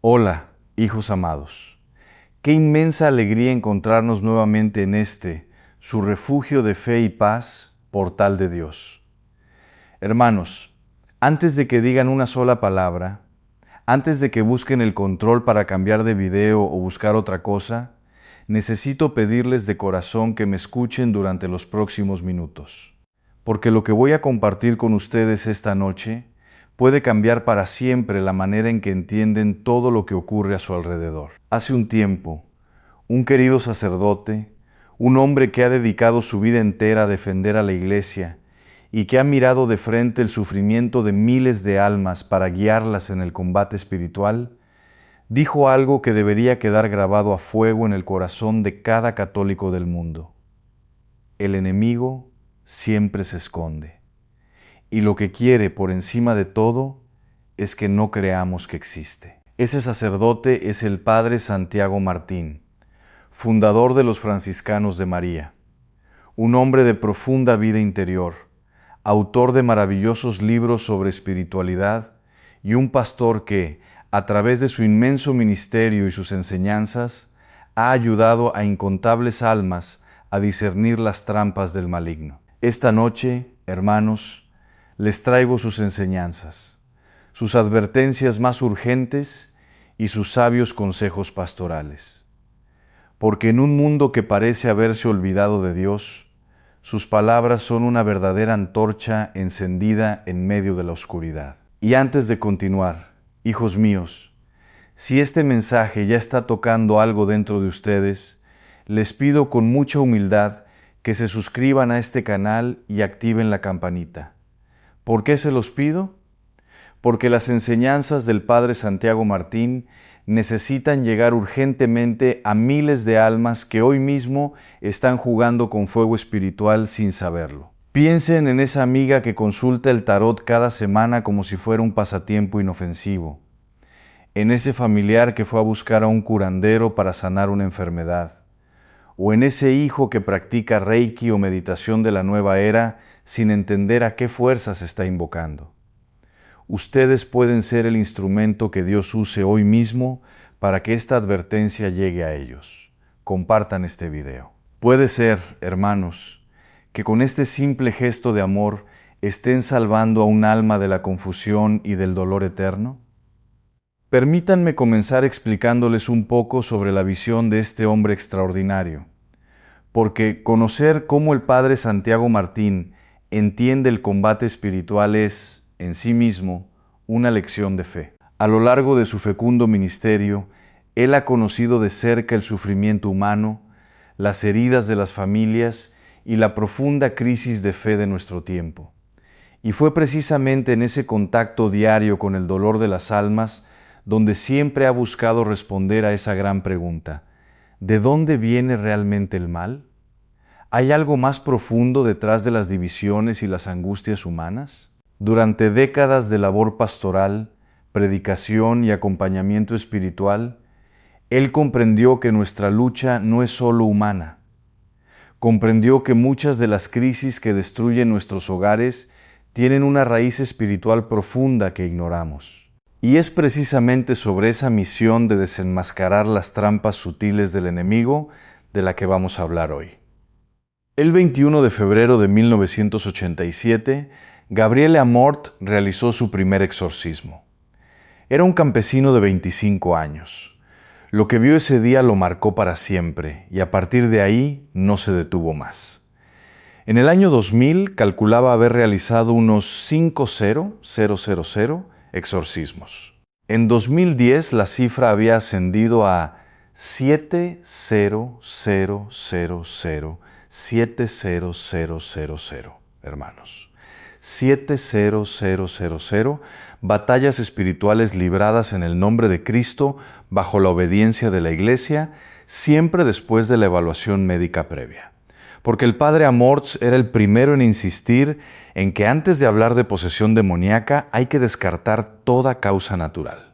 Hola, hijos amados. Qué inmensa alegría encontrarnos nuevamente en su refugio de fe y paz, portal de Dios. Hermanos, antes de que digan una sola palabra, antes de que busquen el control para cambiar de video o buscar otra cosa, necesito pedirles de corazón que me escuchen durante los próximos minutos. Porque lo que voy a compartir con ustedes esta noche puede cambiar para siempre la manera en que entienden todo lo que ocurre a su alrededor. Hace un tiempo, un querido sacerdote, un hombre que ha dedicado su vida entera a defender a la Iglesia y que ha mirado de frente el sufrimiento de miles de almas para guiarlas en el combate espiritual, dijo algo que debería quedar grabado a fuego en el corazón de cada católico del mundo. El enemigo siempre se esconde, y lo que quiere por encima de todo es que no creamos que existe. Ese sacerdote es el Padre Santiago Martín, fundador de los Franciscanos de María, un hombre de profunda vida interior, autor de maravillosos libros sobre espiritualidad y un pastor que, a través de su inmenso ministerio y sus enseñanzas, ha ayudado a incontables almas a discernir las trampas del maligno. Esta noche, hermanos, les traigo sus enseñanzas, sus advertencias más urgentes y sus sabios consejos pastorales. Porque en un mundo que parece haberse olvidado de Dios, sus palabras son una verdadera antorcha encendida en medio de la oscuridad. Y antes de continuar, hijos míos, si este mensaje ya está tocando algo dentro de ustedes, les pido con mucha humildad que se suscriban a este canal y activen la campanita. ¿Por qué se los pido? Porque las enseñanzas del Padre Santiago Martín necesitan llegar urgentemente a miles de almas que hoy mismo están jugando con fuego espiritual sin saberlo. Piensen en esa amiga que consulta el tarot cada semana como si fuera un pasatiempo inofensivo, en ese familiar que fue a buscar a un curandero para sanar una enfermedad, o en ese hijo que practica Reiki o meditación de la nueva era sin entender a qué fuerzas está invocando. Ustedes pueden ser el instrumento que Dios use hoy mismo para que esta advertencia llegue a ellos. Compartan este video. Puede ser, hermanos, que con este simple gesto de amor estén salvando a un alma de la confusión y del dolor eterno. Permítanme comenzar explicándoles un poco sobre la visión de este hombre extraordinario, porque conocer cómo el Padre Santiago Martín entiende el combate espiritual es, en sí mismo, una lección de fe. A lo largo de su fecundo ministerio, él ha conocido de cerca el sufrimiento humano, las heridas de las familias y la profunda crisis de fe de nuestro tiempo. Y fue precisamente en ese contacto diario con el dolor de las almas donde siempre ha buscado responder a esa gran pregunta: ¿de dónde viene realmente el mal? ¿Hay algo más profundo detrás de las divisiones y las angustias humanas? Durante décadas de labor pastoral, predicación y acompañamiento espiritual, él comprendió que nuestra lucha no es solo humana. Comprendió que muchas de las crisis que destruyen nuestros hogares tienen una raíz espiritual profunda que ignoramos. Y es precisamente sobre esa misión de desenmascarar las trampas sutiles del enemigo de la que vamos a hablar hoy. El 21 de febrero de 1987, Gabriele Amorth realizó su primer exorcismo. Era un campesino de 25 años. Lo que vio ese día lo marcó para siempre y a partir de ahí no se detuvo más. En el año 2000 calculaba haber realizado unos 5,000 exorcismos. En 2010 la cifra había ascendido a 70000, hermanos. 70000 batallas espirituales libradas en el nombre de Cristo bajo la obediencia de la Iglesia, siempre después de la evaluación médica previa. Porque el padre Amorth era el primero en insistir en que antes de hablar de posesión demoníaca hay que descartar toda causa natural,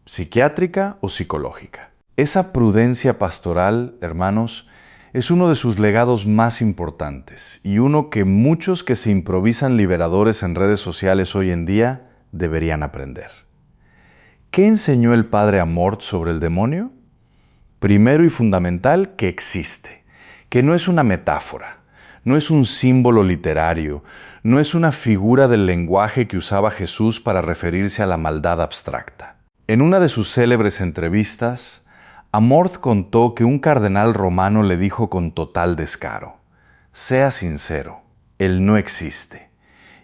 psiquiátrica o psicológica. Esa prudencia pastoral, hermanos, es uno de sus legados más importantes y uno que muchos que se improvisan liberadores en redes sociales hoy en día deberían aprender. ¿Qué enseñó el padre Amorth sobre el demonio? Primero y fundamental, que existe, que no es una metáfora, no es un símbolo literario, no es una figura del lenguaje que usaba Jesús para referirse a la maldad abstracta. En una de sus célebres entrevistas, Amorth contó que un cardenal romano le dijo con total descaro: «Sea sincero, él no existe».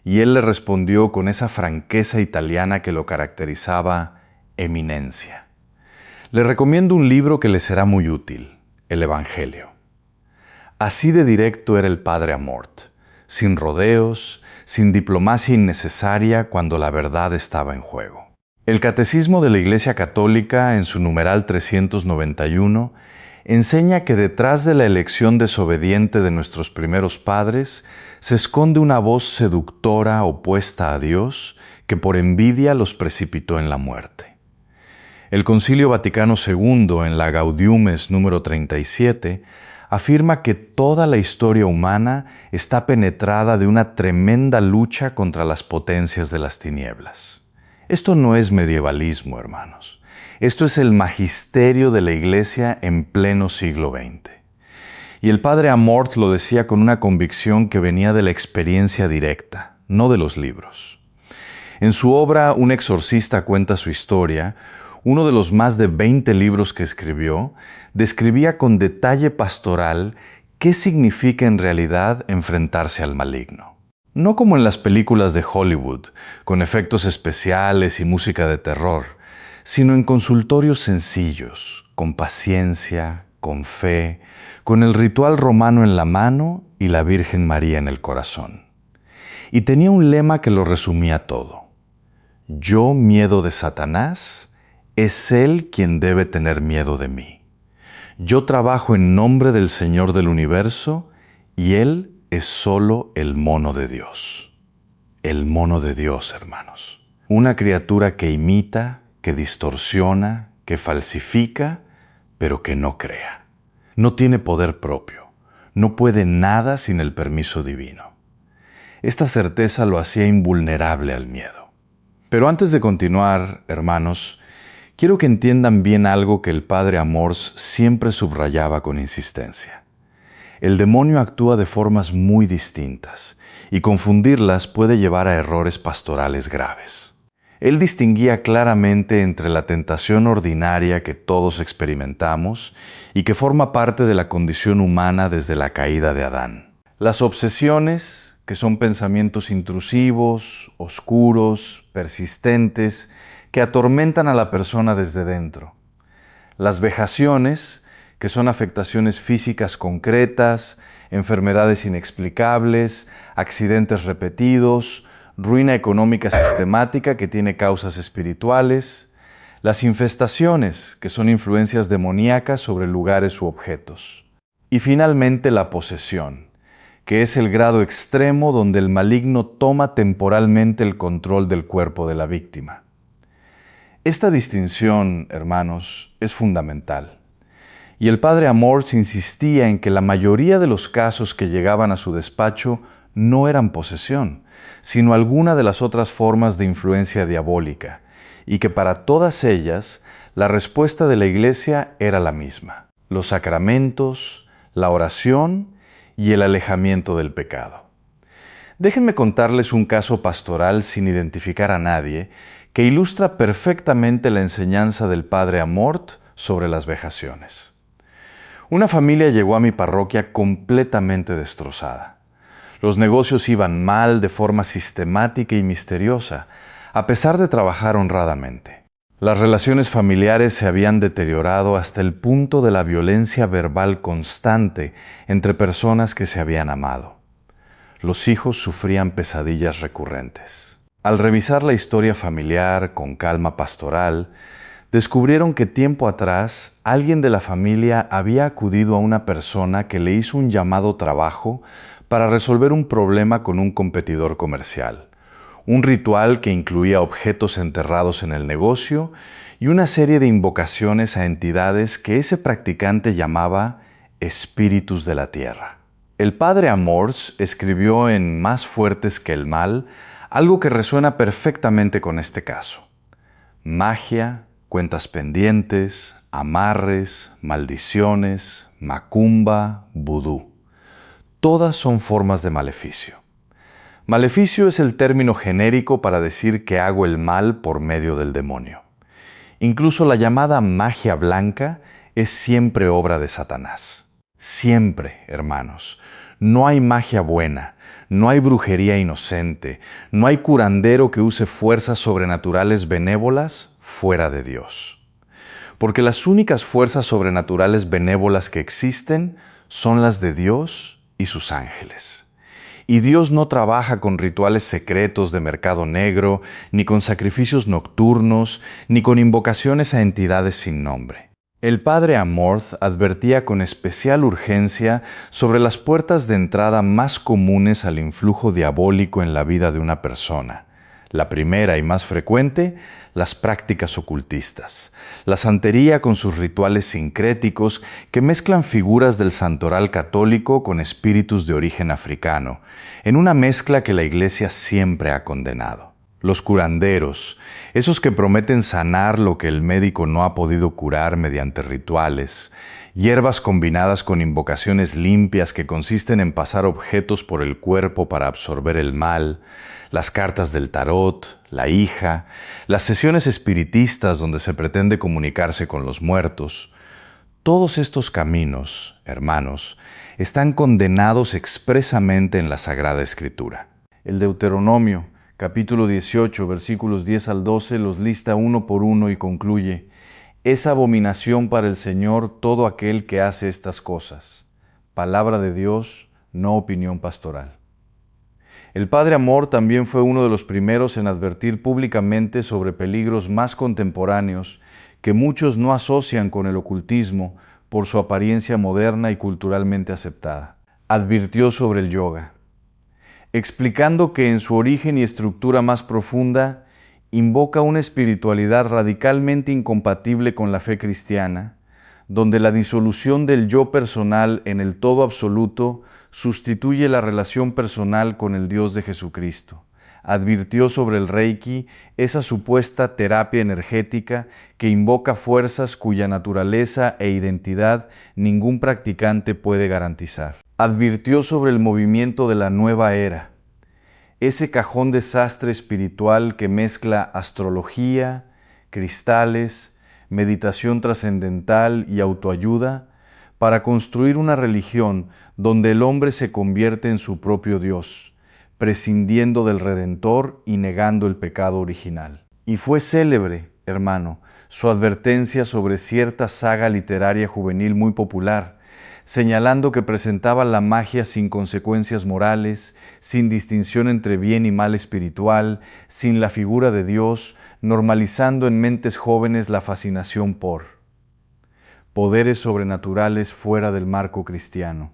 Y él le respondió con esa franqueza italiana que lo caracterizaba: eminencia. Le recomiendo un libro que le será muy útil, el Evangelio. Así de directo era el padre Amorth, sin rodeos, sin diplomacia innecesaria cuando la verdad estaba en juego. El Catecismo de la Iglesia Católica, en su numeral 391, enseña que detrás de la elección desobediente de nuestros primeros padres se esconde una voz seductora opuesta a Dios que por envidia los precipitó en la muerte. El Concilio Vaticano II, en la Gaudiumes número 37, afirma que toda la historia humana está penetrada de una tremenda lucha contra las potencias de las tinieblas. Esto no es medievalismo, hermanos. Esto es el magisterio de la Iglesia en pleno siglo XX. Y el padre Amorth lo decía con una convicción que venía de la experiencia directa, no de los libros. En su obra Un exorcista cuenta su historia, uno de los más de 20 libros que escribió, describía con detalle pastoral qué significa en realidad enfrentarse al maligno. No como en las películas de Hollywood, con efectos especiales y música de terror, sino en consultorios sencillos, con paciencia, con fe, con el ritual romano en la mano y la Virgen María en el corazón. Y tenía un lema que lo resumía todo: yo miedo de Satanás, es él quien debe tener miedo de mí. Yo trabajo en nombre del Señor del universo y él es solo el mono de Dios. El mono de Dios, hermanos. Una criatura que imita, que distorsiona, que falsifica, pero que no crea. No tiene poder propio. No puede nada sin el permiso divino. Esta certeza lo hacía invulnerable al miedo. Pero antes de continuar, hermanos, quiero que entiendan bien algo que el padre Amorth siempre subrayaba con insistencia. El demonio actúa de formas muy distintas y confundirlas puede llevar a errores pastorales graves. Él distinguía claramente entre la tentación ordinaria que todos experimentamos y que forma parte de la condición humana desde la caída de Adán. Las obsesiones, que son pensamientos intrusivos, oscuros, persistentes, que atormentan a la persona desde dentro. Las vejaciones, que son afectaciones físicas concretas, enfermedades inexplicables, accidentes repetidos, ruina económica sistemática que tiene causas espirituales. Las infestaciones, que son influencias demoníacas sobre lugares u objetos. Y finalmente la posesión, que es el grado extremo donde el maligno toma temporalmente el control del cuerpo de la víctima. Esta distinción, hermanos, es fundamental. Y el padre Amorth insistía en que la mayoría de los casos que llegaban a su despacho no eran posesión, sino alguna de las otras formas de influencia diabólica, y que para todas ellas la respuesta de la Iglesia era la misma: los sacramentos, la oración y el alejamiento del pecado. Déjenme contarles un caso pastoral sin identificar a nadie, que ilustra perfectamente la enseñanza del padre Amorth sobre las vejaciones. Una familia llegó a mi parroquia completamente destrozada. Los negocios iban mal de forma sistemática y misteriosa, a pesar de trabajar honradamente. Las relaciones familiares se habían deteriorado hasta el punto de la violencia verbal constante entre personas que se habían amado. Los hijos sufrían pesadillas recurrentes. Al revisar la historia familiar con calma pastoral, descubrieron que tiempo atrás alguien de la familia había acudido a una persona que le hizo un llamado trabajo para resolver un problema con un competidor comercial. Un ritual que incluía objetos enterrados en el negocio y una serie de invocaciones a entidades que ese practicante llamaba espíritus de la tierra. El padre Amorth escribió en Más fuertes que el mal algo que resuena perfectamente con este caso. magia, cuentas pendientes, amarres, maldiciones, macumba, vudú. Todas son formas de maleficio. Maleficio es el término genérico para decir que hago el mal por medio del demonio. Incluso la llamada magia blanca es siempre obra de Satanás. Siempre, hermanos. No hay magia buena, no hay brujería inocente, no hay curandero que use fuerzas sobrenaturales benévolas fuera de Dios. Porque las únicas fuerzas sobrenaturales benévolas que existen son las de Dios y sus ángeles. Y Dios no trabaja con rituales secretos de mercado negro, ni con sacrificios nocturnos, ni con invocaciones a entidades sin nombre. El padre Amorth advertía con especial urgencia sobre las puertas de entrada más comunes al influjo diabólico en la vida de una persona. La primera y más frecuente, las prácticas ocultistas. La santería con sus rituales sincréticos que mezclan figuras del santoral católico con espíritus de origen africano, en una mezcla que la Iglesia siempre ha condenado. Los curanderos, esos que prometen sanar lo que el médico no ha podido curar mediante rituales, hierbas combinadas con invocaciones limpias que consisten en pasar objetos por el cuerpo para absorber el mal, las cartas del tarot, la hija, las sesiones espiritistas donde se pretende comunicarse con los muertos. Todos estos caminos, hermanos, están condenados expresamente en la Sagrada Escritura. El Deuteronomio, capítulo 18, versículos 10 al 12, los lista uno por uno y concluye: es abominación para el Señor todo aquel que hace estas cosas. Palabra de Dios, no opinión pastoral. El padre Amorth también fue uno de los primeros en advertir públicamente sobre peligros más contemporáneos que muchos no asocian con el ocultismo por su apariencia moderna y culturalmente aceptada. Advirtió sobre el yoga, explicando que en su origen y estructura más profunda invoca una espiritualidad radicalmente incompatible con la fe cristiana, donde la disolución del yo personal en el todo absoluto sustituye la relación personal con el Dios de Jesucristo. Advirtió sobre el Reiki, esa supuesta terapia energética que invoca fuerzas cuya naturaleza e identidad ningún practicante puede garantizar. Advirtió sobre el movimiento de la nueva era, ese cajón desastre espiritual que mezcla astrología, cristales, meditación trascendental y autoayuda para construir una religión donde el hombre se convierte en su propio Dios, prescindiendo del Redentor y negando el pecado original. Y fue célebre, hermano, su advertencia sobre cierta saga literaria juvenil muy popular, señalando que presentaba la magia sin consecuencias morales, sin distinción entre bien y mal espiritual, sin la figura de Dios, normalizando en mentes jóvenes la fascinación por poderes sobrenaturales fuera del marco cristiano.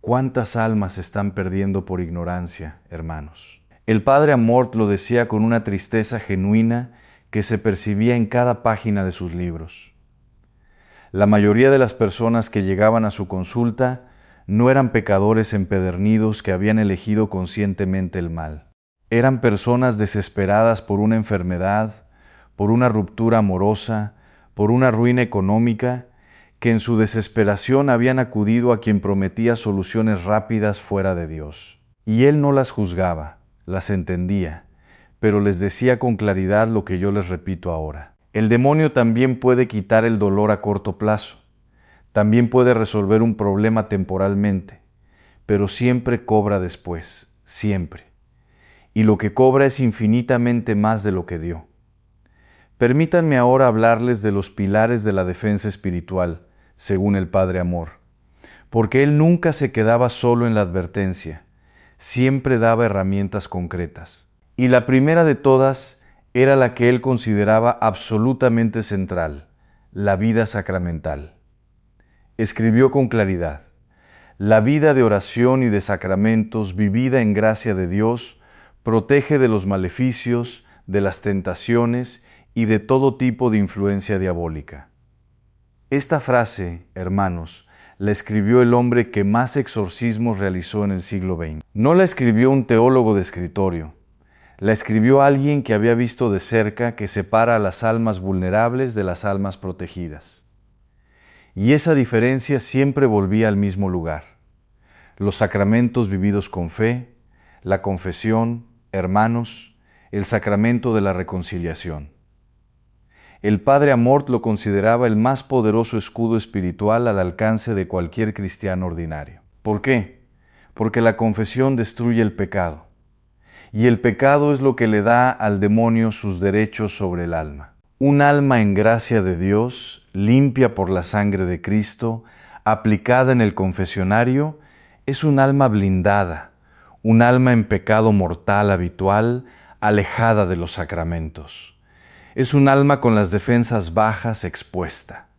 ¿Cuántas almas se están perdiendo por ignorancia, hermanos? El padre Amorth lo decía con una tristeza genuina que se percibía en cada página de sus libros. La mayoría de las personas que llegaban a su consulta no eran pecadores empedernidos que habían elegido conscientemente el mal. Eran personas desesperadas por una enfermedad, por una ruptura amorosa, por una ruina económica, que en su desesperación habían acudido a quien prometía soluciones rápidas fuera de Dios. Y él no las juzgaba, las entendía, pero les decía con claridad lo que yo les repito ahora. El demonio también puede quitar el dolor a corto plazo, también puede resolver un problema temporalmente, pero siempre cobra después, siempre. Y lo que cobra es infinitamente más de lo que dio. Permítanme ahora hablarles de los pilares de la defensa espiritual, según el padre Amorth, porque él nunca se quedaba solo en la advertencia, siempre daba herramientas concretas. Y la primera de todas era la que él consideraba absolutamente central, la vida sacramental. Escribió con claridad: la vida de oración y de sacramentos vivida en gracia de Dios protege de los maleficios, de las tentaciones y de todo tipo de influencia diabólica. Esta frase, hermanos, la escribió el hombre que más exorcismos realizó en el siglo XX. No la escribió un teólogo de escritorio, La escribió alguien que había visto de cerca que separa a las almas vulnerables de las almas protegidas. Y esa diferencia siempre volvía al mismo lugar: los sacramentos vividos con fe, la confesión, hermanos, el sacramento de la reconciliación. El padre Amorth lo consideraba el más poderoso escudo espiritual al alcance de cualquier cristiano ordinario. ¿Por qué? Porque la confesión destruye el pecado, y el pecado es lo que le da al demonio sus derechos sobre el alma. Un alma en gracia de Dios, limpia por la sangre de Cristo, aplicada en el confesionario, es un alma blindada, un alma en pecado mortal habitual, alejada de los sacramentos. Es un alma con las defensas bajas, expuesta.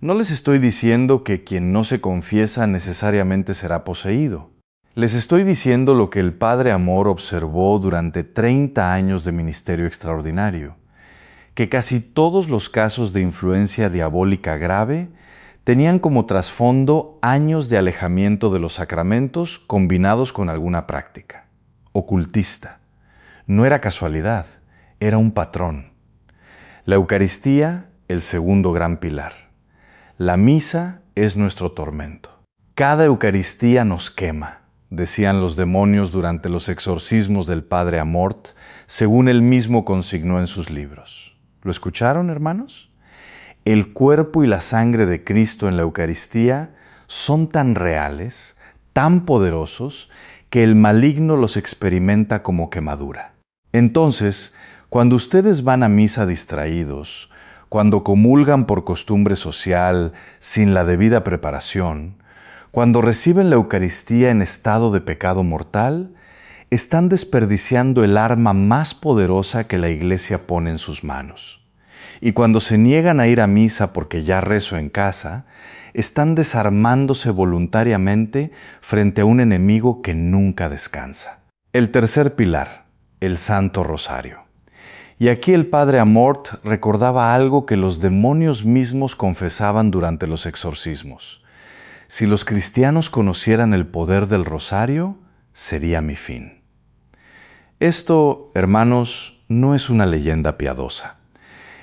No les estoy diciendo que quien no se confiesa necesariamente será poseído. Les estoy diciendo lo que el Padre Amor observó durante 30 años de ministerio extraordinario, que casi todos los casos de influencia diabólica grave tenían como trasfondo años de alejamiento de los sacramentos combinados con alguna práctica ocultista. No era casualidad, era un patrón. La Eucaristía, el segundo gran pilar. La misa es nuestro tormento. Cada Eucaristía nos quema, decían los demonios durante los exorcismos del Padre Amorth, según él mismo consignó en sus libros. ¿Lo escucharon, hermanos? El cuerpo y la sangre de Cristo en la Eucaristía son tan reales, tan poderosos, que el maligno los experimenta como quemadura. Entonces, cuando ustedes van a misa distraídos, cuando comulgan por costumbre social, sin la debida preparación, cuando reciben la Eucaristía en estado de pecado mortal, están desperdiciando el arma más poderosa que la Iglesia pone en sus manos. Y cuando se niegan a ir a misa porque ya rezo en casa, están desarmándose voluntariamente frente a un enemigo que nunca descansa. El tercer pilar, el Santo Rosario. Y aquí el Padre Amorth recordaba algo que los demonios mismos confesaban durante los exorcismos. Si los cristianos conocieran el poder del rosario, sería mi fin. Esto, hermanos, no es una leyenda piadosa.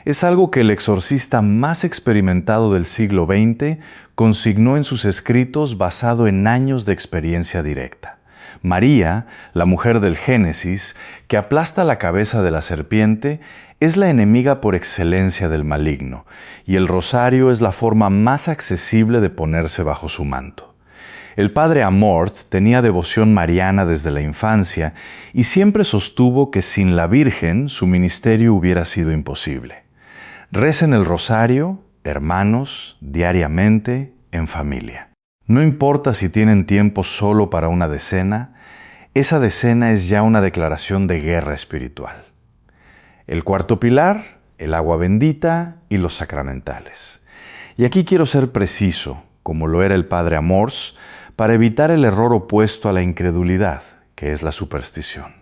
Es algo que el exorcista más experimentado del siglo XX consignó en sus escritos basado en años de experiencia directa. María, la mujer del Génesis, que aplasta la cabeza de la serpiente, es la enemiga por excelencia del maligno, y el rosario es la forma más accesible de ponerse bajo su manto. El padre Amorth tenía devoción mariana desde la infancia y siempre sostuvo que sin la Virgen su ministerio hubiera sido imposible. Recen el rosario, hermanos, diariamente, en familia. No importa si tienen tiempo solo para una decena, esa decena es ya una declaración de guerra espiritual. El cuarto pilar, el agua bendita y los sacramentales. Y aquí quiero ser preciso, como lo era el padre Amorth, para evitar el error opuesto a la incredulidad, que es la superstición.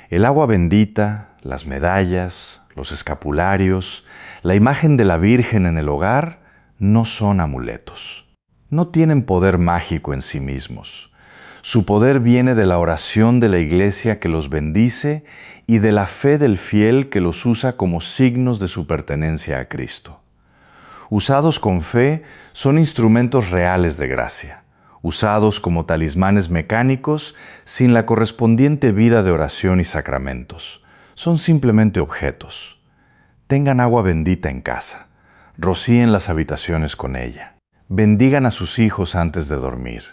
El agua bendita, las medallas, los escapularios, la imagen de la Virgen en el hogar no son amuletos. No tienen poder mágico en sí mismos. Su poder viene de la oración de la Iglesia que los bendice y de la fe del fiel que los usa como signos de su pertenencia a Cristo. Usados con fe, son instrumentos reales de gracia, usados como talismanes mecánicos sin la correspondiente vida de oración y sacramentos. Son simplemente objetos. Tengan agua bendita en casa. Rocíen las habitaciones con ella. Bendigan a sus hijos antes de dormir.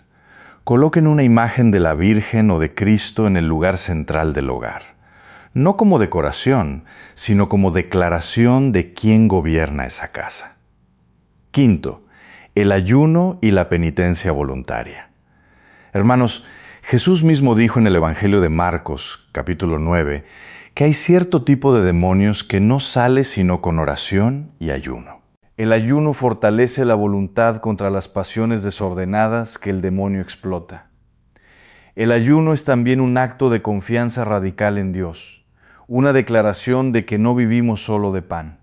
Coloquen una imagen de la Virgen o de Cristo en el lugar central del hogar. No como decoración, sino como declaración de quién gobierna esa casa. Quinto, el ayuno y la penitencia voluntaria. Hermanos, Jesús mismo dijo en el Evangelio de Marcos, capítulo 9, que hay cierto tipo de demonios que no sale sino con oración y ayuno. El ayuno fortalece la voluntad contra las pasiones desordenadas que el demonio explota. El ayuno es también un acto de confianza radical en Dios, una declaración de que no vivimos solo de pan.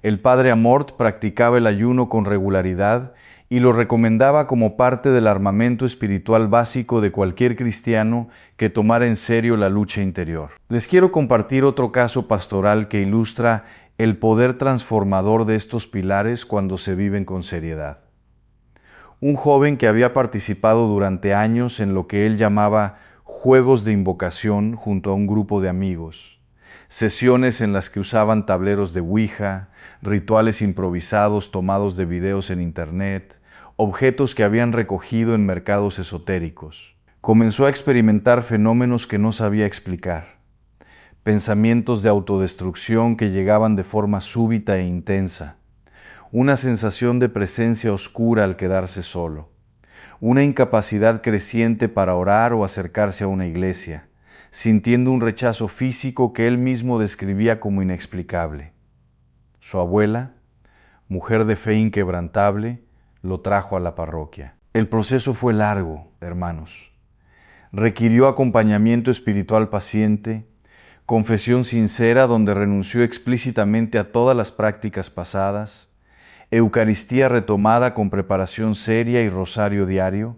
El padre Amort practicaba el ayuno con regularidad y lo recomendaba como parte del armamento espiritual básico de cualquier cristiano que tomara en serio la lucha interior. Les quiero compartir otro caso pastoral que ilustra el poder transformador de estos pilares cuando se viven con seriedad. Un joven que había participado durante años en lo que él llamaba juegos de invocación junto a un grupo de amigos, sesiones en las que usaban tableros de Ouija, rituales improvisados tomados de videos en internet, objetos que habían recogido en mercados esotéricos. Comenzó a experimentar fenómenos que no sabía explicar, pensamientos de autodestrucción que llegaban de forma súbita e intensa, una sensación de presencia oscura al quedarse solo, una incapacidad creciente para orar o acercarse a una iglesia, sintiendo un rechazo físico que él mismo describía como inexplicable. Su abuela, mujer de fe inquebrantable, lo trajo a la parroquia. El proceso fue largo, hermanos. Requirió acompañamiento espiritual paciente, confesión sincera donde renunció explícitamente a todas las prácticas pasadas, Eucaristía retomada con preparación seria y rosario diario.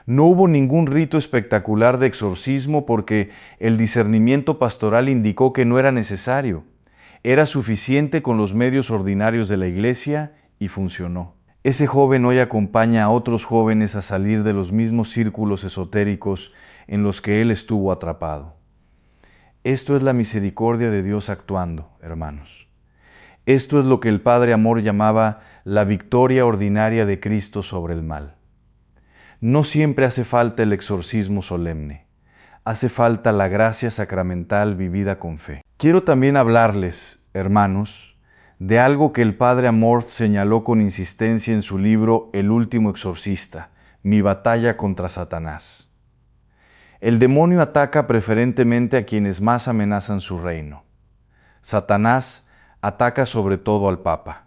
No hubo ningún rito espectacular de exorcismo porque el discernimiento pastoral indicó que no era necesario. Era suficiente con los medios ordinarios de la iglesia y funcionó. Ese joven hoy acompaña a otros jóvenes a salir de los mismos círculos esotéricos en los que él estuvo atrapado. Esto es la misericordia de Dios actuando, hermanos. Esto es lo que el Padre Amor llamaba la victoria ordinaria de Cristo sobre el mal. No siempre hace falta el exorcismo solemne, hace falta la gracia sacramental vivida con fe. Quiero también hablarles, hermanos, de algo que el Padre Amort señaló con insistencia en su libro El último exorcista, Mi batalla contra Satanás. El demonio ataca preferentemente a quienes más amenazan su reino. Satanás ataca sobre todo al Papa.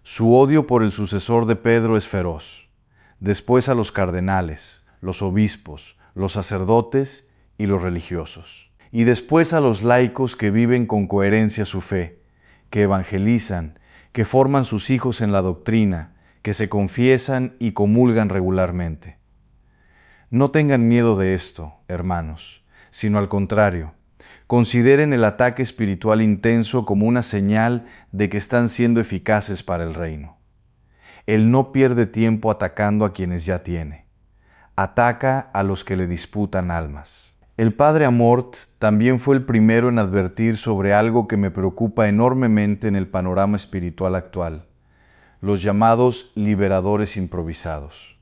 Su odio por el sucesor de Pedro es feroz. Después a los cardenales, los obispos, los sacerdotes y los religiosos. Y después a los laicos que viven con coherencia su fe, que evangelizan, que forman sus hijos en la doctrina, que se confiesan y comulgan regularmente. No tengan miedo de esto, hermanos, sino al contrario, consideren el ataque espiritual intenso como una señal de que están siendo eficaces para el reino. Él no pierde tiempo atacando a quienes ya tiene. Ataca a los que le disputan almas. El Padre Amort también fue el primero en advertir sobre algo que me preocupa enormemente en el panorama espiritual actual: los llamados liberadores improvisados.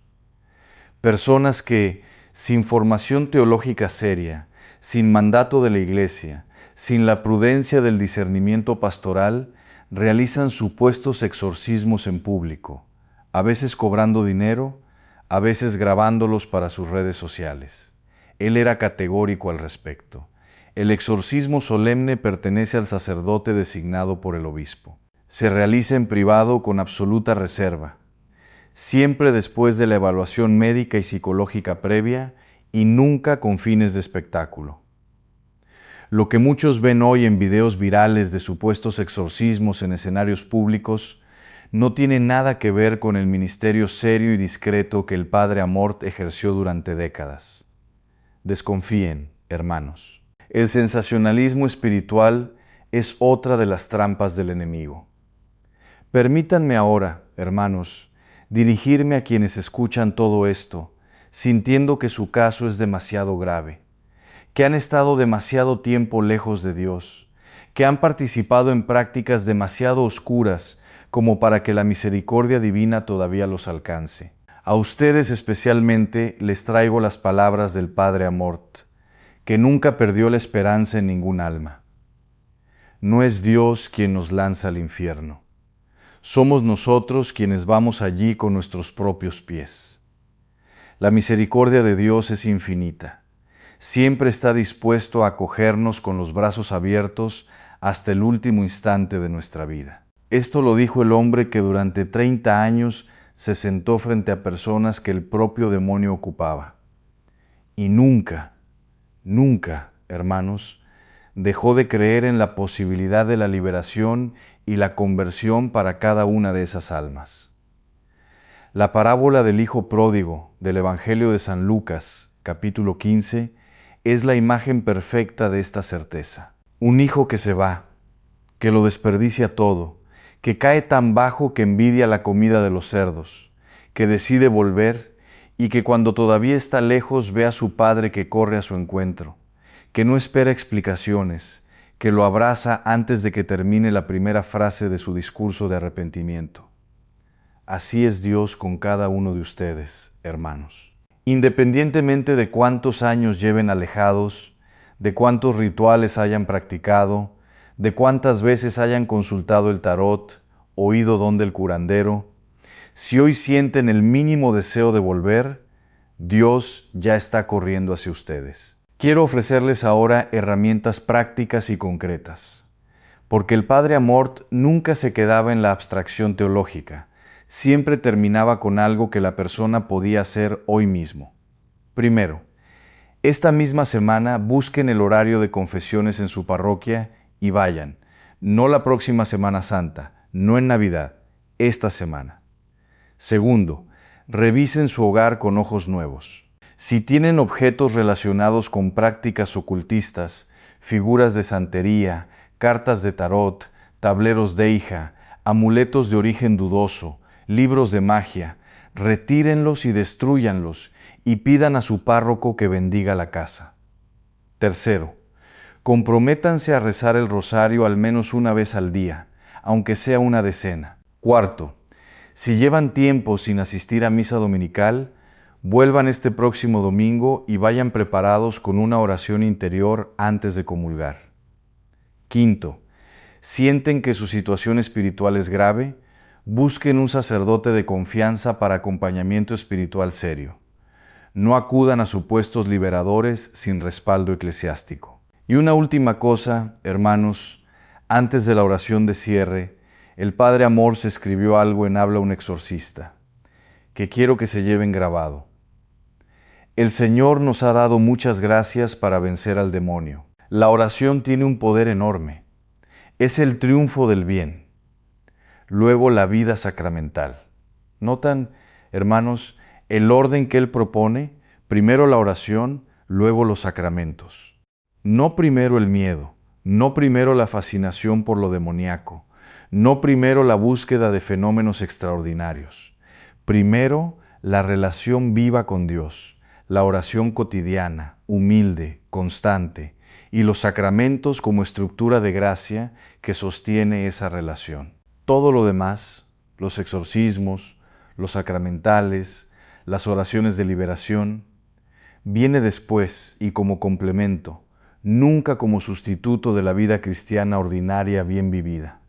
Personas que, sin formación teológica seria, sin mandato de la Iglesia, sin la prudencia del discernimiento pastoral, realizan supuestos exorcismos en público, a veces cobrando dinero, a veces grabándolos para sus redes sociales. Él era categórico al respecto. El exorcismo solemne pertenece al sacerdote designado por el obispo. Se realiza en privado con absoluta reserva, siempre después de la evaluación médica y psicológica previa y nunca con fines de espectáculo. Lo que muchos ven hoy en videos virales de supuestos exorcismos en escenarios públicos no tiene nada que ver con el ministerio serio y discreto que el Padre Amort ejerció durante décadas. Desconfíen, hermanos. El sensacionalismo espiritual es otra de las trampas del enemigo. Permítanme ahora, hermanos, dirigirme a quienes escuchan todo esto, sintiendo que su caso es demasiado grave, que han estado demasiado tiempo lejos de Dios, que han participado en prácticas demasiado oscuras como para que la misericordia divina todavía los alcance. A ustedes especialmente les traigo las palabras del Padre Amort, que nunca perdió la esperanza en ningún alma. No es Dios quien nos lanza al infierno. Somos nosotros quienes vamos allí con nuestros propios pies. La misericordia de Dios es infinita. Siempre está dispuesto a acogernos con los brazos abiertos hasta el último instante de nuestra vida. Esto lo dijo el hombre que durante 30 años se sentó frente a personas que el propio demonio ocupaba. Y nunca, hermanos, dejó de creer en la posibilidad de la liberación y la conversión para cada una de esas almas. La parábola del Hijo Pródigo del Evangelio de San Lucas, capítulo 15, es la imagen perfecta de esta certeza. Un hijo que se va, que lo desperdicia todo, que cae tan bajo que envidia la comida de los cerdos, que decide volver y que cuando todavía está lejos ve a su padre que corre a su encuentro, que no espera explicaciones, que lo abraza antes de que termine la primera frase de su discurso de arrepentimiento. Así es Dios con cada uno de ustedes, hermanos. Independientemente de cuántos años lleven alejados, de cuántos rituales hayan practicado, de cuántas veces hayan consultado el tarot, oído don del curandero, si hoy sienten el mínimo deseo de volver, Dios ya está corriendo hacia ustedes. Quiero ofrecerles ahora herramientas prácticas y concretas, porque el Padre Amort nunca se quedaba en la abstracción teológica, siempre terminaba con algo que la persona podía hacer hoy mismo. Primero, esta misma semana busquen el horario de confesiones en su parroquia y vayan, no la próxima Semana Santa, no en Navidad, esta semana. Segundo, revisen su hogar con ojos nuevos. Si tienen objetos relacionados con prácticas ocultistas, figuras de santería, cartas de tarot, tableros de hija, amuletos de origen dudoso, libros de magia, retírenlos y destrúyanlos y pidan a su párroco que bendiga la casa. Tercero, comprométanse a rezar el rosario al menos una vez al día, aunque sea una decena. Cuarto, si llevan tiempo sin asistir a misa dominical, vuelvan este próximo domingo y vayan preparados con una oración interior antes de comulgar. Quinto, sienten que su situación espiritual es grave, busquen un sacerdote de confianza para acompañamiento espiritual serio. No acudan a supuestos liberadores sin respaldo eclesiástico. Y una última cosa, hermanos, antes de la oración de cierre, el Padre Amor escribió algo en Habla un exorcista, que quiero que se lleven grabado. El Señor nos ha dado muchas gracias para vencer al demonio. La oración tiene un poder enorme. Es el triunfo del bien. Luego la vida sacramental. ¿Notan, hermanos, el orden que Él propone? Primero la oración, luego los sacramentos. No primero el miedo, no primero la fascinación por lo demoníaco, no primero la búsqueda de fenómenos extraordinarios. Primero la relación viva con Dios, la oración cotidiana, humilde, constante, y los sacramentos como estructura de gracia que sostiene esa relación. Todo lo demás, los exorcismos, los sacramentales, las oraciones de liberación, viene después y como complemento, nunca como sustituto de la vida cristiana ordinaria bien vivida.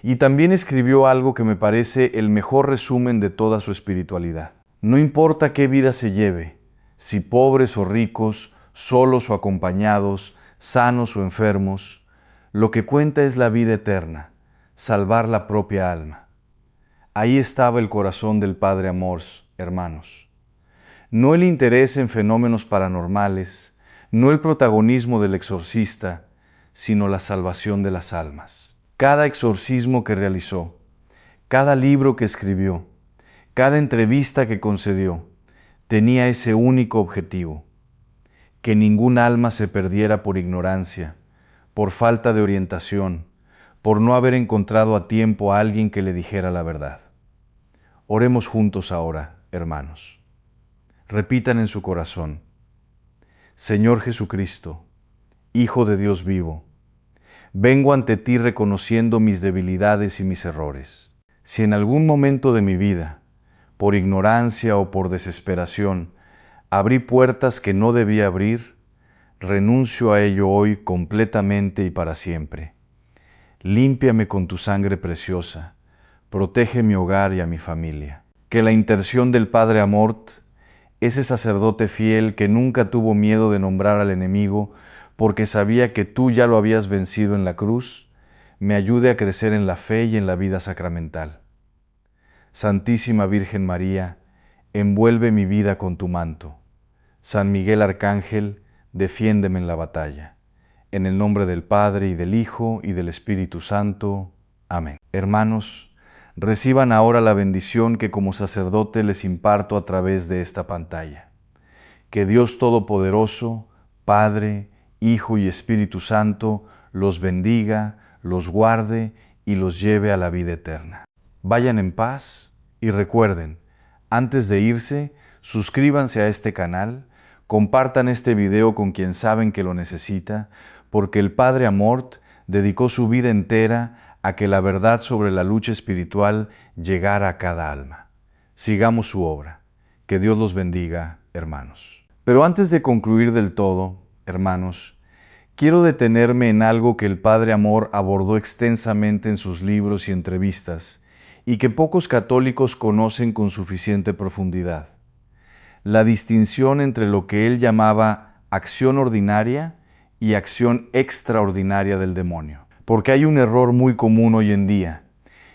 Y también escribió algo que me parece el mejor resumen de toda su espiritualidad. No importa qué vida se lleve, si pobres o ricos, solos o acompañados, sanos o enfermos, lo que cuenta es la vida eterna, salvar la propia alma. Ahí estaba el corazón del Padre Amors, hermanos. No el interés en fenómenos paranormales, no el protagonismo del exorcista, sino la salvación de las almas. Cada exorcismo que realizó, cada libro que escribió, cada entrevista que concedió, tenía ese único objetivo: que ningún alma se perdiera por ignorancia, por falta de orientación, por no haber encontrado a tiempo a alguien que le dijera la verdad. Oremos juntos ahora, hermanos. Repitan en su corazón: Señor Jesucristo, Hijo de Dios vivo, vengo ante ti reconociendo mis debilidades y mis errores. Si en algún momento de mi vida, por ignorancia o por desesperación, abrí puertas que no debía abrir, renuncio a ello hoy completamente y para siempre. Límpiame con tu sangre preciosa, protege mi hogar y a mi familia. Que la intercesión del Padre Amort, ese sacerdote fiel que nunca tuvo miedo de nombrar al enemigo porque sabía que tú ya lo habías vencido en la cruz, me ayude a crecer en la fe y en la vida sacramental. Santísima Virgen María, envuelve mi vida con tu manto. San Miguel Arcángel, defiéndeme en la batalla. En el nombre del Padre, y del Hijo, y del Espíritu Santo. Amén. Hermanos, reciban ahora la bendición que como sacerdote les imparto a través de esta pantalla. Que Dios Todopoderoso, Padre, Hijo y Espíritu Santo, los bendiga, los guarde y los lleve a la vida eterna. Vayan en paz y recuerden, antes de irse, suscríbanse a este canal, compartan este video con quien saben que lo necesita, porque el Padre Amort dedicó su vida entera a que la verdad sobre la lucha espiritual llegara a cada alma. Sigamos su obra. Que Dios los bendiga, hermanos. Pero antes de concluir del todo, hermanos, quiero detenerme en algo que el Padre Amor abordó extensamente en sus libros y entrevistas, y que pocos católicos conocen con suficiente profundidad: la distinción entre lo que él llamaba acción ordinaria y acción extraordinaria del demonio. Porque hay un error muy común hoy en día,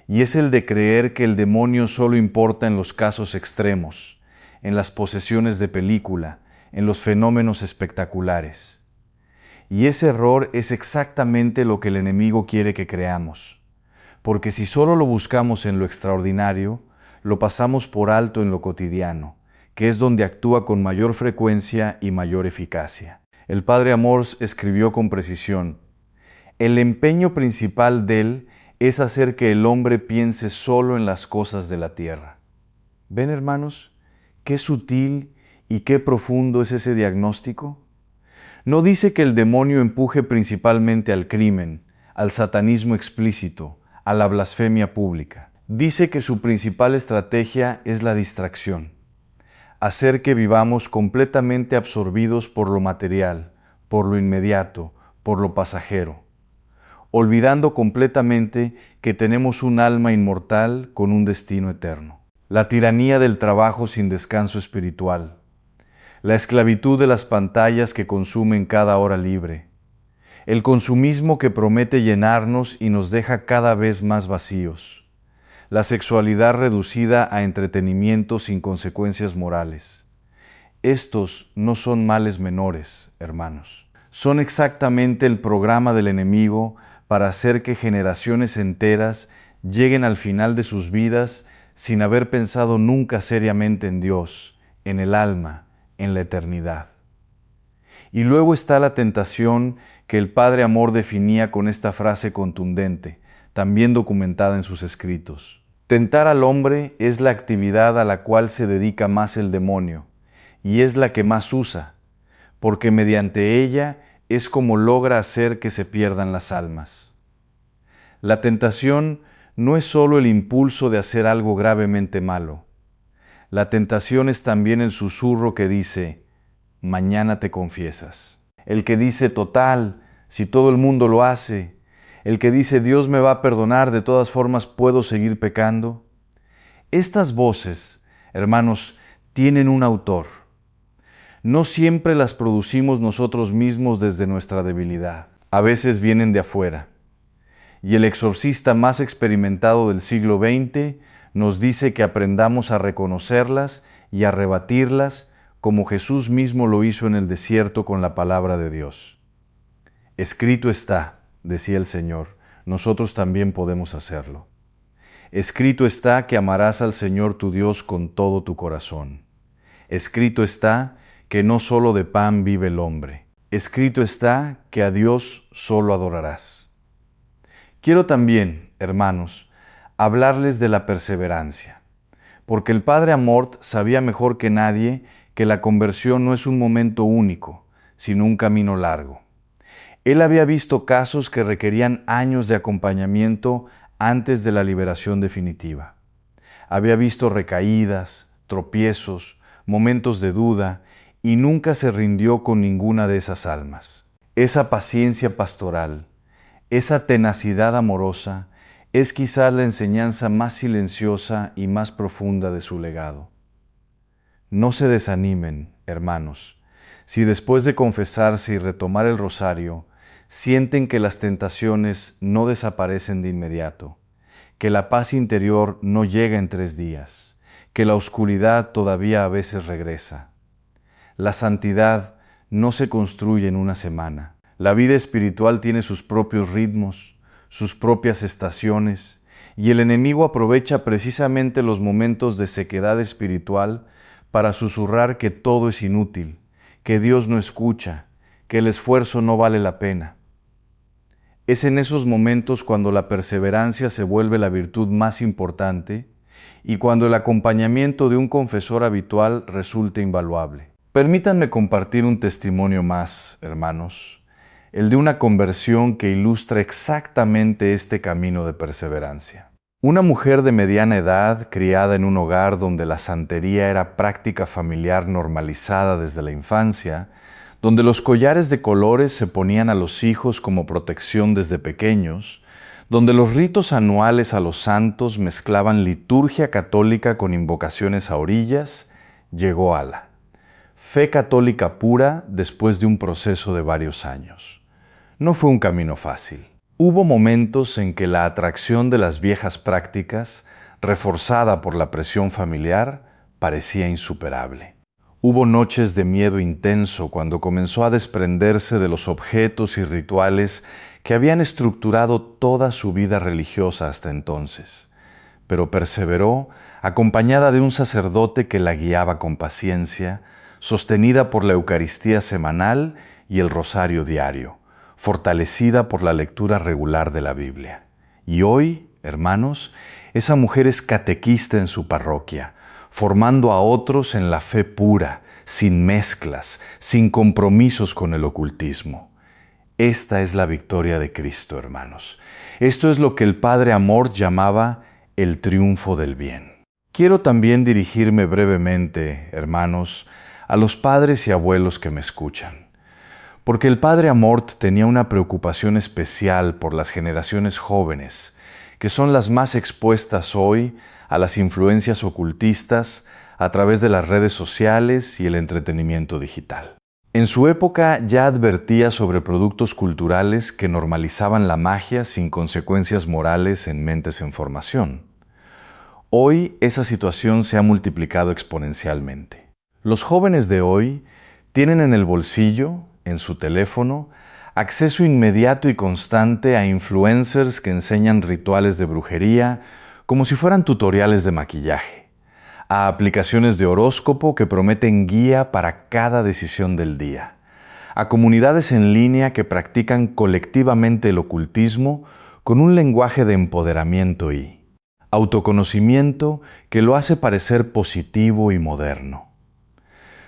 y es el de creer que el demonio solo importa en los casos extremos, en las posesiones de película, en los fenómenos espectaculares. Y ese error es exactamente lo que el enemigo quiere que creamos, porque si solo lo buscamos en lo extraordinario, lo pasamos por alto en lo cotidiano, que es donde actúa con mayor frecuencia y mayor eficacia. El Padre Amors escribió con precisión: el empeño principal de él es hacer que el hombre piense solo en las cosas de la tierra. ¿Ven, hermanos, qué sutil y qué profundo es ese diagnóstico? No dice que el demonio empuje principalmente al crimen, al satanismo explícito, a la blasfemia pública. Dice que su principal estrategia es la distracción, hacer que vivamos completamente absorbidos por lo material, por lo inmediato, por lo pasajero, olvidando completamente que tenemos un alma inmortal con un destino eterno. La tiranía del trabajo sin descanso espiritual, la esclavitud de las pantallas que consumen cada hora libre, el consumismo que promete llenarnos y nos deja cada vez más vacíos, la sexualidad reducida a entretenimiento sin consecuencias morales. Estos no son males menores, hermanos. Son exactamente el programa del enemigo para hacer que generaciones enteras lleguen al final de sus vidas sin haber pensado nunca seriamente en Dios, en el alma, en la eternidad. Y luego está la tentación que el Padre Amor definía con esta frase contundente, también documentada en sus escritos: tentar al hombre es la actividad a la cual se dedica más el demonio, y es la que más usa, porque mediante ella es como logra hacer que se pierdan las almas. La tentación no es solo el impulso de hacer algo gravemente malo. La tentación es también el susurro que dice: mañana te confiesas. El que dice: total, si todo el mundo lo hace. El que dice: Dios me va a perdonar, de todas formas puedo seguir pecando. Estas voces, hermanos, tienen un autor. No siempre las producimos nosotros mismos desde nuestra debilidad. A veces vienen de afuera. Y el exorcista más experimentado del siglo XX nos dice que aprendamos a reconocerlas y a rebatirlas, como Jesús mismo lo hizo en el desierto con la palabra de Dios. Escrito está, decía el Señor, nosotros también podemos hacerlo. Escrito está que amarás al Señor tu Dios con todo tu corazón. Escrito está que no solo de pan vive el hombre. Escrito está que a Dios solo adorarás. Quiero también, hermanos, hablarles de la perseverancia, porque el Padre Amort sabía mejor que nadie que la conversión no es un momento único, sino un camino largo. Él había visto casos que requerían años de acompañamiento antes de la liberación definitiva. Había visto recaídas, tropiezos, momentos de duda, y nunca se rindió con ninguna de esas almas. Esa paciencia pastoral, esa tenacidad amorosa, es quizás la enseñanza más silenciosa y más profunda de su legado. No se desanimen, hermanos, si después de confesarse y retomar el rosario, sienten que las tentaciones no desaparecen de inmediato, que la paz interior no llega en 3 días, que la oscuridad todavía a veces regresa. La santidad no se construye en una semana, La vida espiritual tiene sus propios ritmos, sus propias estaciones, y el enemigo aprovecha precisamente los momentos de sequedad espiritual para susurrar que todo es inútil, que Dios no escucha, que el esfuerzo no vale la pena. Es en esos momentos cuando la perseverancia se vuelve la virtud más importante y cuando el acompañamiento de un confesor habitual resulta invaluable. Permítanme compartir un testimonio más, hermanos, el de una conversión que ilustra exactamente este camino de perseverancia. Una mujer de mediana edad, criada en un hogar donde la santería era práctica familiar normalizada desde la infancia, donde los collares de colores se ponían a los hijos como protección desde pequeños, donde los ritos anuales a los santos mezclaban liturgia católica con invocaciones a orillas, llegó Ala. Fe católica pura después de un proceso de varios años. No fue un camino fácil. Hubo momentos en que la atracción de las viejas prácticas, reforzada por la presión familiar, parecía insuperable. Hubo noches de miedo intenso cuando comenzó a desprenderse de los objetos y rituales que habían estructurado toda su vida religiosa hasta entonces, pero perseveró acompañada de un sacerdote que la guiaba con paciencia, sostenida por la Eucaristía semanal y el rosario diario, fortalecida por la lectura regular de la Biblia. Y hoy, hermanos, esa mujer es catequista en su parroquia, formando a otros en la fe pura, sin mezclas, sin compromisos con el ocultismo. Esta es la victoria de Cristo, hermanos. Esto es lo que el Padre Amort llamaba el triunfo del bien. Quiero también dirigirme brevemente, hermanos, a los padres y abuelos que me escuchan, porque el Padre Amort tenía una preocupación especial por las generaciones jóvenes, que son las más expuestas hoy a las influencias ocultistas a través de las redes sociales y el entretenimiento digital. En su época ya advertía sobre productos culturales que normalizaban la magia sin consecuencias morales en mentes en formación. Hoy esa situación se ha multiplicado exponencialmente. Los jóvenes de hoy tienen en el bolsillo, en su teléfono, acceso inmediato y constante a influencers que enseñan rituales de brujería como si fueran tutoriales de maquillaje, a aplicaciones de horóscopo que prometen guía para cada decisión del día, a comunidades en línea que practican colectivamente el ocultismo con un lenguaje de empoderamiento y autoconocimiento que lo hace parecer positivo y moderno.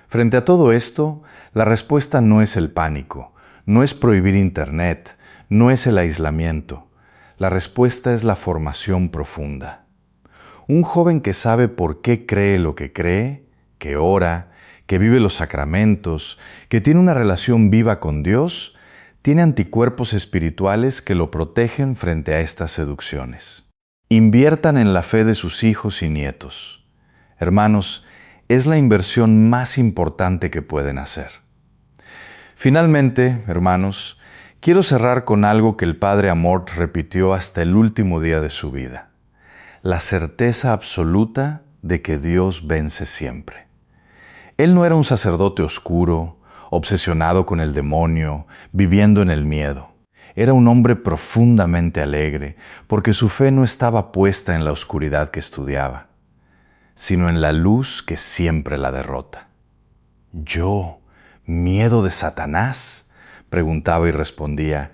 Frente a todo esto, la respuesta no es el pánico, no es prohibir Internet, no es el aislamiento. La respuesta es la formación profunda. Un joven que sabe por qué cree lo que cree, que ora, que vive los sacramentos, que tiene una relación viva con Dios, tiene anticuerpos espirituales que lo protegen frente a estas seducciones. Inviertan en la fe de sus hijos y nietos. Hermanos, es la inversión más importante que pueden hacer. Finalmente, hermanos, quiero cerrar con algo que el Padre Amort repitió hasta el último día de su vida: la certeza absoluta de que Dios vence siempre. Él no era un sacerdote oscuro, obsesionado con el demonio, viviendo en el miedo. Era un hombre profundamente alegre, porque su fe no estaba puesta en la oscuridad que estudiaba, sino en la luz que siempre la derrota. ¿Yo, miedo de Satanás?, preguntaba y respondía: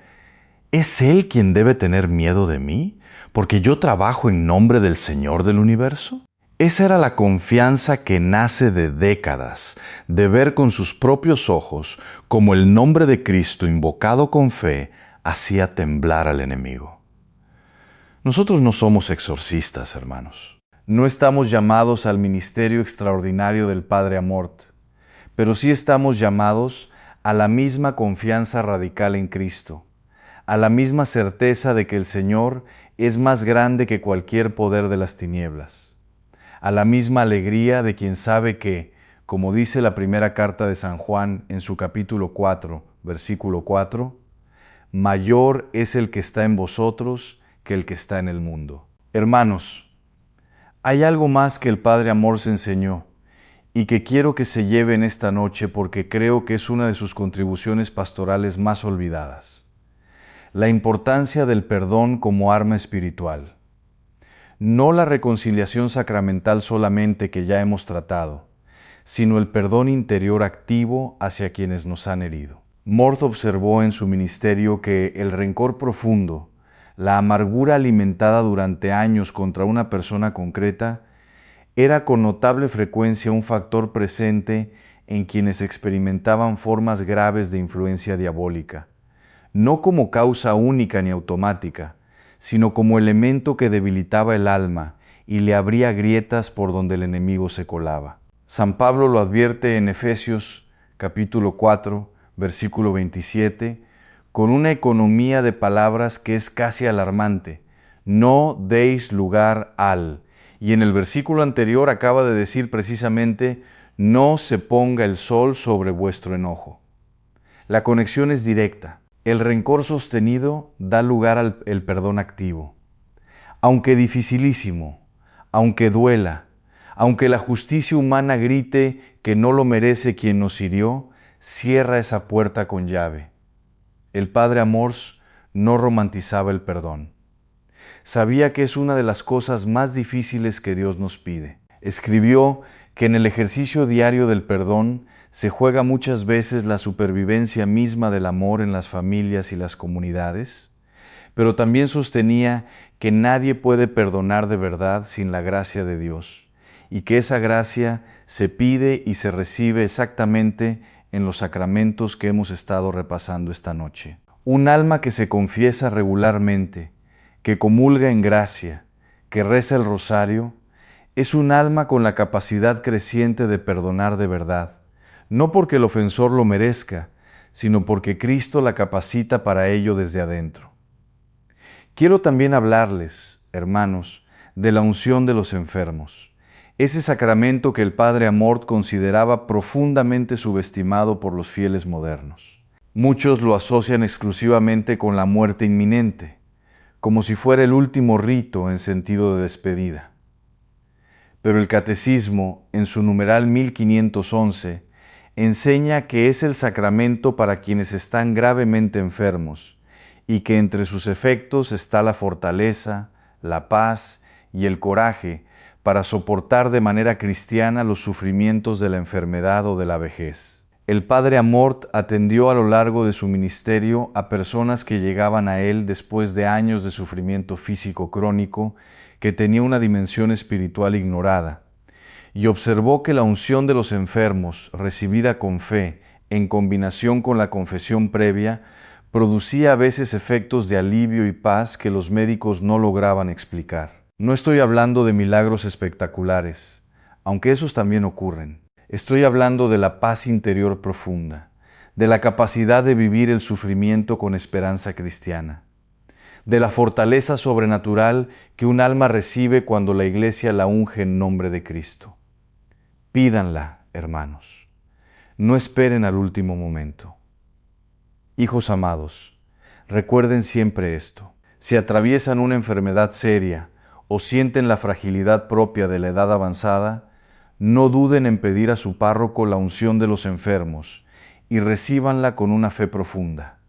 ¿es Él quien debe tener miedo de mí, porque yo trabajo en nombre del Señor del universo? Esa era la confianza que nace de décadas de ver con sus propios ojos cómo el nombre de Cristo invocado con fe hacía temblar al enemigo. Nosotros no somos exorcistas, hermanos. No estamos llamados al ministerio extraordinario del Padre Amort, pero sí estamos llamados a la misma confianza radical en Cristo, a la misma certeza de que el Señor es más grande que cualquier poder de las tinieblas, a la misma alegría de quien sabe que, como dice la primera carta de San Juan en su capítulo 4, versículo 4, mayor es el que está en vosotros que el que está en el mundo. Hermanos, hay algo más que el Padre Amort se enseñó y que quiero que se lleven esta noche porque creo que es una de sus contribuciones pastorales más olvidadas. La importancia del perdón como arma espiritual. No la reconciliación sacramental solamente que ya hemos tratado, sino el perdón interior activo hacia quienes nos han herido. Mort observó en su ministerio que el rencor profundo, la amargura alimentada durante años contra una persona concreta, era con notable frecuencia un factor presente en quienes experimentaban formas graves de influencia diabólica, no como causa única ni automática, sino como elemento que debilitaba el alma y le abría grietas por donde el enemigo se colaba. San Pablo lo advierte en Efesios capítulo 4, versículo 27, con una economía de palabras que es casi alarmante. No deis lugar al. Y en el versículo anterior acaba de decir precisamente, no se ponga el sol sobre vuestro enojo. La conexión es directa. El rencor sostenido da lugar al perdón activo. Aunque dificilísimo, aunque duela, aunque la justicia humana grite que no lo merece quien nos hirió, cierra esa puerta con llave. El padre Amors no romantizaba el perdón. Sabía que es una de las cosas más difíciles que Dios nos pide. Escribió que en el ejercicio diario del perdón se juega muchas veces la supervivencia misma del amor en las familias y las comunidades, pero también sostenía que nadie puede perdonar de verdad sin la gracia de Dios, y que esa gracia se pide y se recibe exactamente en los sacramentos que hemos estado repasando esta noche. Un alma que se confiesa regularmente, que comulga en gracia, que reza el rosario, es un alma con la capacidad creciente de perdonar de verdad, no porque el ofensor lo merezca, sino porque Cristo la capacita para ello desde adentro. Quiero también hablarles, hermanos, de la unción de los enfermos, ese sacramento que el padre Amort consideraba profundamente subestimado por los fieles modernos. Muchos lo asocian exclusivamente con la muerte inminente, como si fuera el último rito en sentido de despedida. Pero el Catecismo, en su numeral 1511, enseña que es el sacramento para quienes están gravemente enfermos y que entre sus efectos está la fortaleza, la paz y el coraje para soportar de manera cristiana los sufrimientos de la enfermedad o de la vejez. El padre Amort atendió a lo largo de su ministerio a personas que llegaban a él después de años de sufrimiento físico crónico que tenía una dimensión espiritual ignorada, y observó que la unción de los enfermos, recibida con fe, en combinación con la confesión previa, producía a veces efectos de alivio y paz que los médicos no lograban explicar. No estoy hablando de milagros espectaculares, aunque esos también ocurren. Estoy hablando de la paz interior profunda, de la capacidad de vivir el sufrimiento con esperanza cristiana, de la fortaleza sobrenatural que un alma recibe cuando la Iglesia la unge en nombre de Cristo. Pídanla, hermanos. No esperen al último momento. Hijos amados, recuerden siempre esto. Si atraviesan una enfermedad seria o sienten la fragilidad propia de la edad avanzada, no duden en pedir a su párroco la unción de los enfermos y recíbanla con una fe profunda.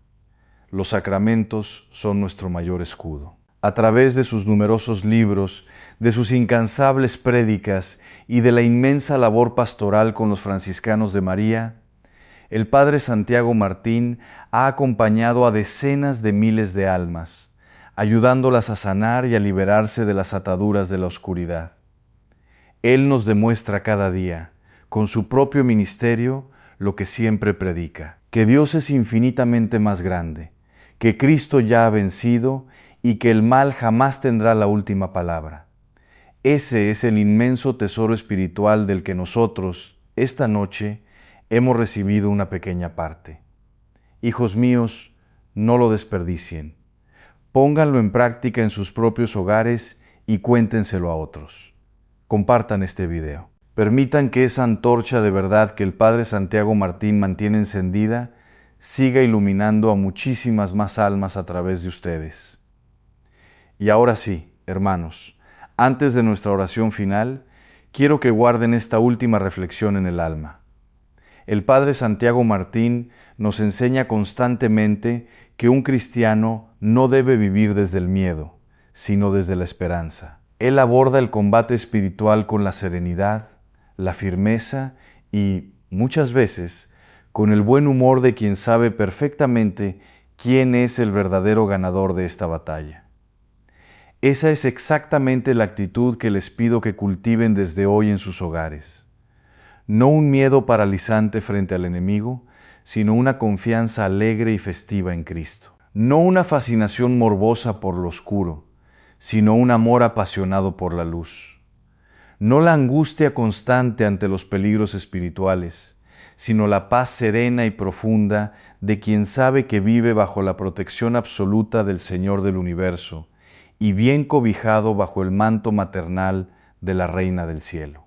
Los sacramentos son nuestro mayor escudo. A través de sus numerosos libros, de sus incansables prédicas y de la inmensa labor pastoral con los franciscanos de María, el padre Santiago Martín ha acompañado a decenas de miles de almas, ayudándolas a sanar y a liberarse de las ataduras de la oscuridad. Él nos demuestra cada día, con su propio ministerio, lo que siempre predica, que Dios es infinitamente más grande, que Cristo ya ha vencido y que el mal jamás tendrá la última palabra. Ese es el inmenso tesoro espiritual del que nosotros, esta noche, hemos recibido una pequeña parte. Hijos míos, no lo desperdicien. Pónganlo en práctica en sus propios hogares y cuéntenselo a otros. Compartan este video. Permitan que esa antorcha de verdad que el Padre Santiago Martín mantiene encendida siga iluminando a muchísimas más almas a través de ustedes. Y ahora sí, hermanos, antes de nuestra oración final, quiero que guarden esta última reflexión en el alma. El Padre Santiago Martín nos enseña constantemente que un cristiano no debe vivir desde el miedo, sino desde la esperanza. Él aborda el combate espiritual con la serenidad, la firmeza y, muchas veces, con el buen humor de quien sabe perfectamente quién es el verdadero ganador de esta batalla. Esa es exactamente la actitud que les pido que cultiven desde hoy en sus hogares. No un miedo paralizante frente al enemigo, sino una confianza alegre y festiva en Cristo. No una fascinación morbosa por lo oscuro, sino un amor apasionado por la luz. No la angustia constante ante los peligros espirituales, sino la paz serena y profunda de quien sabe que vive bajo la protección absoluta del Señor del universo y bien cobijado bajo el manto maternal de la Reina del Cielo.